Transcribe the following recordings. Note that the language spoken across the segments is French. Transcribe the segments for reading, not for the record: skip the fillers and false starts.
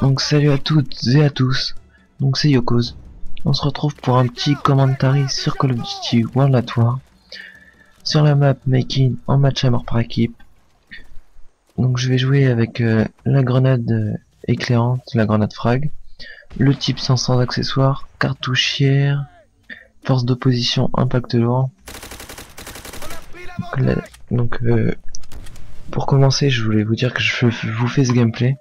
Donc salut à toutes et à tous, donc c'est Yokoz. On se retrouve pour un petit commentary sur Call of Duty World at War, sur la map Making en match à mort par équipe. Donc je vais jouer avec la grenade éclairante, la grenade frag, le type sans accessoires, cartouchière, force d'opposition, impact lourd. Donc pour commencer, je voulais vous dire que je vous fais ce gameplay,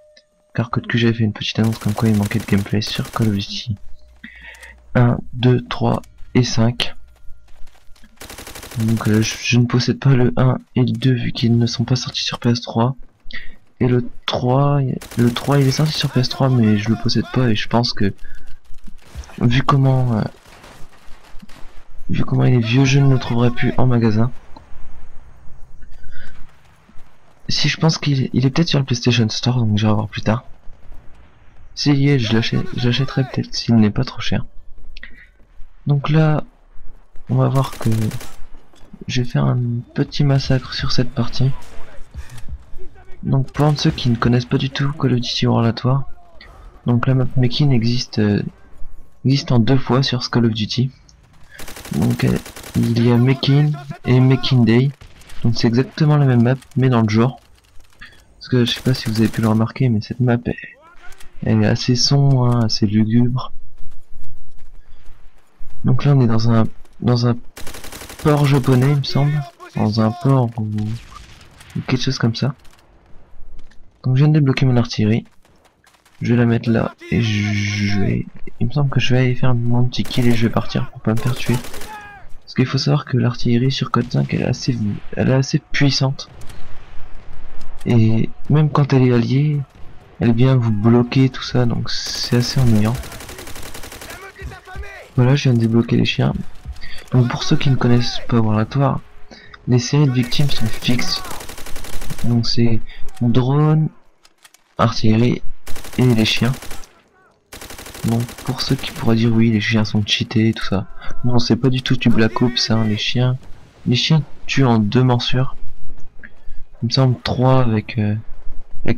car Code QG avait fait une petite annonce comme quoi il manquait de gameplay sur Call of Duty 1, 2, 3 et 5. Donc je ne possède pas le 1 et le 2 vu qu'ils ne sont pas sortis sur PS3. Et le 3 il est sorti sur PS3 mais je le possède pas, et je pense que vu comment il est vieux, je ne le trouverai plus en magasin. Si je pense qu'il est peut-être sur le PlayStation Store, donc je vais voir plus tard. S'il y est, je l'achèterai peut-être s'il n'est pas trop cher. Donc là, on va voir que je vais faire un petit massacre sur cette partie. Donc pour ceux qui ne connaissent pas du tout Call of Duty World at War, donc la map Making existe en deux fois sur ce Call of Duty. Donc il y a Making et Making Day. Donc c'est exactement la même map mais dans le jour. Parce que je sais pas si vous avez pu le remarquer, mais cette map elle est assez sombre, hein, assez lugubre. Donc là on est dans un port japonais, il me semble, dans un port ou quelque chose comme ça. Donc je viens de débloquer mon artillerie. Je vais la mettre là et il me semble que je vais aller faire mon petit kill et je vais partir pour pas me faire tuer. Parce qu'il faut savoir que l'artillerie sur Code 5 elle est assez puissante. Et même quand elle est alliée, elle vient vous bloquer tout ça, donc c'est assez ennuyant. Voilà, je viens de débloquer les chiens. Donc pour ceux qui ne connaissent pas World at War, les séries de victimes sont fixes. Donc c'est drone, artillerie et les chiens. Donc pour ceux qui pourraient dire oui les chiens sont cheatés et tout ça, non, c'est pas du tout du Black Ops, hein. Les chiens tuent en deux morsures. Il me semble 3 avec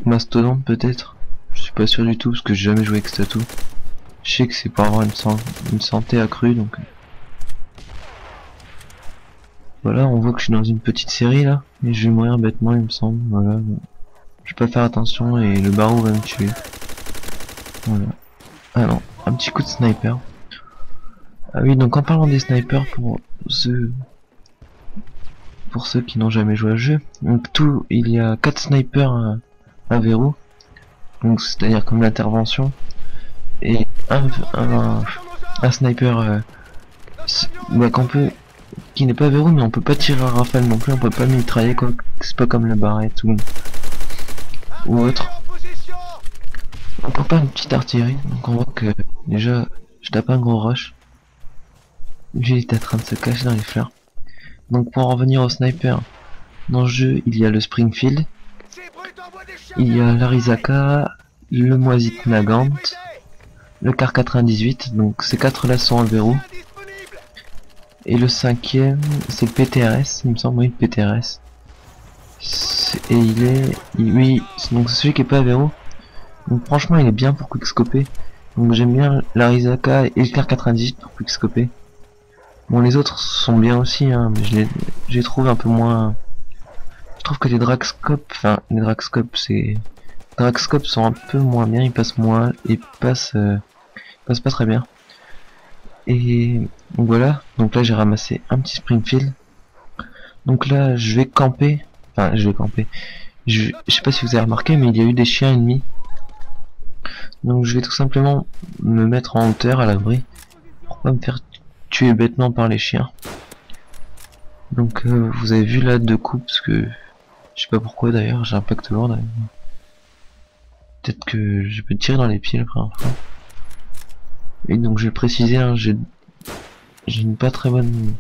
Mastodon peut-être. Je suis pas sûr du tout parce que j'ai jamais joué avec Statu. Je sais que c'est pour avoir une santé accrue, donc voilà, on voit que je suis dans une petite série là, et je vais mourir bêtement il me semble. Voilà, je vais pas faire attention et le barreau va me tuer. Voilà. Ah non, un petit coup de sniper. Ah oui, donc en parlant des snipers, pour ceux qui n'ont jamais joué au jeu, donc il y a 4 snipers à verrou, donc c'est-à-dire comme l'intervention, et un sniper qui n'est pas verrou, mais on peut pas tirer à rafale non plus, on peut pas le mitrailler, quoi. C'est pas comme la barrette ou autre. On peut pas une petite artillerie, donc on voit que déjà je tape un gros rush. Lui il est en train de se cacher dans les fleurs. Donc pour en revenir au sniper, dans le jeu il y a le Springfield, il y a l'Arizaka, le Moisite Nagant, le Car 98, donc ces 4 là sont en verrou. Et le cinquième c'est le PTRS, il me semble, oui, le PTRS. Et oui, donc c'est celui qui est pas à verrou. Donc franchement il est bien pour quickscoper. Donc j'aime bien l'Arizaka et le Car 98 pour quickscoper. Bon, les autres sont bien aussi, hein, mais je les trouve un peu moins. Je trouve que les Dragscopes, sont un peu moins bien, ils passent moins et passent pas très bien. Et donc voilà, donc là j'ai ramassé un petit Springfield. Donc là je vais camper, je sais pas si vous avez remarqué, mais il y a eu des chiens ennemis. Donc je vais tout simplement me mettre en hauteur à l'abri pour pas me faire tuer bêtement par les chiens. Donc vous avez vu là 2 coups, parce que je sais pas pourquoi d'ailleurs, j'ai un impact lourd. Peut-être que je peux tirer dans les pieds la première fois. Et donc je vais préciser, hein, j'ai une pas très bonne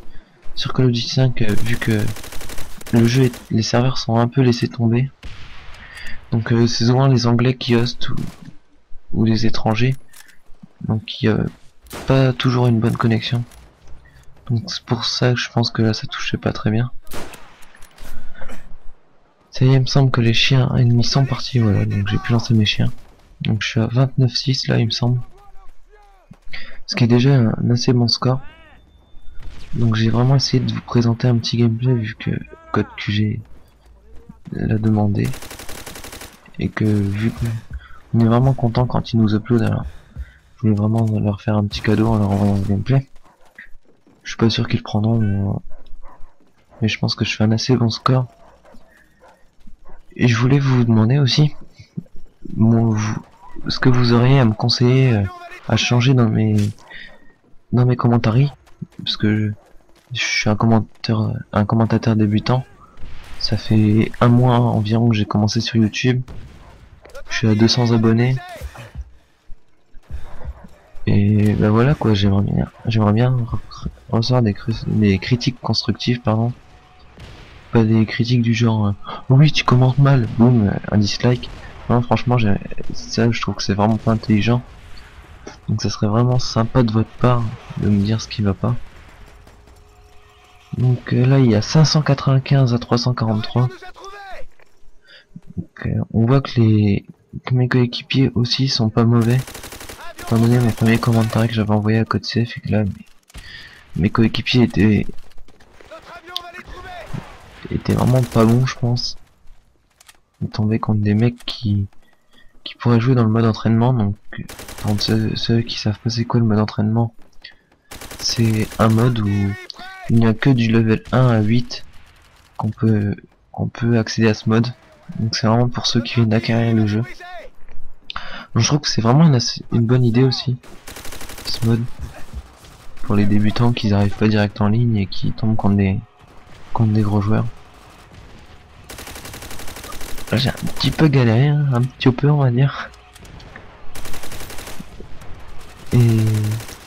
sur Call of Duty 5, vu que le jeu les serveurs sont un peu laissés tomber. Donc c'est souvent les anglais qui hostent ou les étrangers, donc il y a pas toujours une bonne connexion. Donc c'est pour ça que je pense que là ça touchait pas très bien. Ça y est, il me semble que les chiens ennemis sont partis, voilà, donc j'ai pu lancer mes chiens. Donc je suis à 29-6 là il me semble. Ce qui est déjà un assez bon score. Donc j'ai vraiment essayé de vous présenter un petit gameplay vu que Code QG l'a demandé. Et que vu qu'on est vraiment content quand ils nous uploadent, alors je voulais vraiment leur faire un petit cadeau en leur envoyant le gameplay. Je suis pas sûr qu'ils le prendront, mais je pense que je fais un assez bon score. Et je voulais vous demander aussi ce que vous auriez à me conseiller à changer dans mes commentaires, parce que je suis un commentateur débutant. Ça fait un mois environ que j'ai commencé sur YouTube. Je suis à 200 abonnés. Et ben voilà quoi, j'aimerais bien recevoir des critiques constructives, pardon. Pas des critiques du genre oui tu commentes mal, boum, un dislike. Non franchement ça je trouve que c'est vraiment pas intelligent. Donc ça serait vraiment sympa de votre part de me dire ce qui va pas. Donc là il y a 595 à 343. Donc, on voit que mes coéquipiers aussi sont pas mauvais. Étant donné mon premier commentaire que j'avais envoyé à Code CF et que là mes coéquipiers étaient vraiment pas bons je pense. Ils tombaient contre des mecs qui pourraient jouer dans le mode entraînement. Donc pour ceux qui savent pas c'est quoi le mode entraînement, c'est un mode où il n'y a que du level 1 à 8 qu'on peut accéder à ce mode. Donc c'est vraiment pour ceux qui viennent d'acquérir le jeu. Donc je trouve que c'est vraiment une bonne idée aussi, ce mode, pour les débutants qui n'arrivent pas direct en ligne et qui tombent contre des gros joueurs. Là j'ai un petit peu galéré, hein, un petit peu on va dire. Et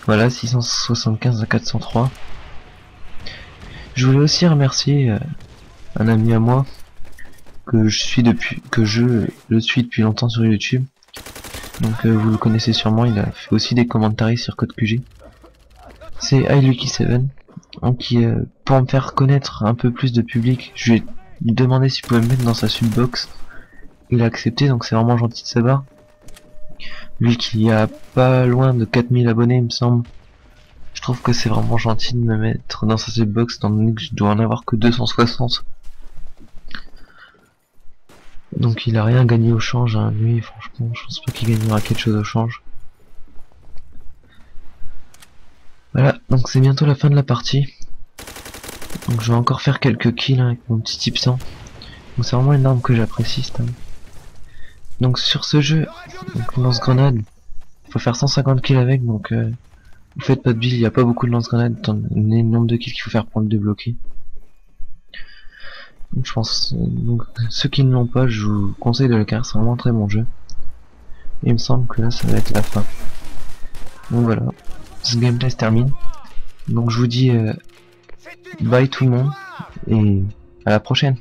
voilà, 675 à 403. Je voulais aussi remercier un ami à moi que je suis depuis longtemps sur YouTube. Donc vous le connaissez sûrement, il a fait aussi des commentaires sur Code QG. C'est iLucky7. Donc pour me faire connaître un peu plus de public, je lui ai demandé s'il pouvait me mettre dans sa subbox. Il a accepté, donc c'est vraiment gentil de sa part. Lui qui a pas loin de 4000 abonnés il me semble. Je trouve que c'est vraiment gentil de me mettre dans sa subbox étant donné que je dois en avoir que 260. Donc il a rien gagné au change, hein. Lui franchement je pense pas qu'il gagnera quelque chose au change. Voilà, donc c'est bientôt la fin de la partie. Donc je vais encore faire quelques kills hein, avec mon petit type 100. Donc c'est vraiment une arme que j'apprécie cette arme. Donc sur ce jeu, donc lance-grenade, faut faire 150 kills avec, donc vous faites pas de build, il n'y a pas beaucoup de lance-grenade étant donné le nombre de kills qu'il faut faire pour le débloquer. Donc je pense, donc ceux qui ne l'ont pas, je vous conseille de le faire, c'est vraiment un très bon jeu. Et il me semble que là ça va être la fin. Donc voilà, ce gameplay se termine. Donc je vous dis bye tout le monde et à la prochaine.